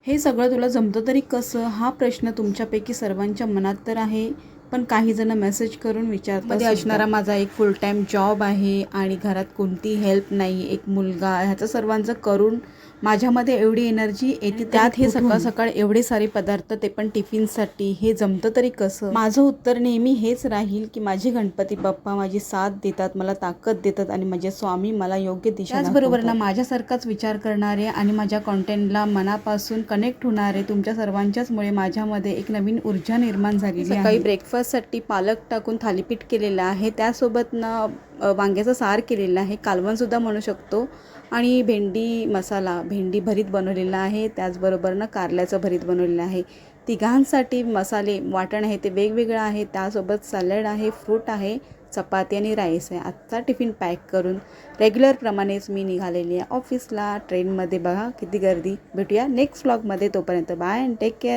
हे सगळं तुला जमतं तरी कसं हा प्रश्न तुमच्यापैकी सर्वांच्या मनात तर आहे, पण काही जण मेसेज करून विचारतात मध्ये असणारा माझा एक फुल टाईम जॉब आहे आणि घरात कोणती हेल्प नाही, एक मुलगा, ह्याचं सर्वांचं करून माझ्यामध्ये एवढी एनर्जी येते, त्यात हे सकाळ सकाळ एवढे सारे पदार्थ, ते पण टिफिनसाठी, हे जमतं तरी कसं? माझं उत्तर नेहमी हेच राहील की माझे गणपती बाप्पा माझी साथ देतात, मला ताकद देतात आणि माझे स्वामी मला योग्य दिशा दाखवतात. त्याचबरोबर ना माझ्यासारखाच विचार करणारे आणि माझ्या कॉन्टेंटला मनापासून कनेक्ट होणारे तुमच्या सर्वांच्याचमुळे माझ्यामध्ये एक नवीन ऊर्जा निर्माण झालेली आहे. सकाळी ब्रेकफास्टसाठी पालक टाकून थालीपीठ केलेलं आहे, त्यासोबत ना वांग्याचं सार केलेलं आहे, कालवणसुद्धा म्हणू शकतो, आणि भेंडी मसाला, भेंडी भरीत बनवलेला आहे, त्याचबरोबर ना कारल्याचं भरीत बनवलेलं आहे. तिघांसाठी मसाले वाटण आहे ते वेगवेगळं आहे, त्यासोबत सॅलड आहे, फ्रूट आहे, चपाती आणि राईस आहे. आजचा टिफिन पॅक करून रेग्युलरप्रमाणेच मी निघालेली आहे ऑफिसला. ट्रेनमध्ये बघा किती गर्दी. भेटूया नेक्स्ट व्लॉगमध्ये, तोपर्यंत बाय अँड टेक केअर.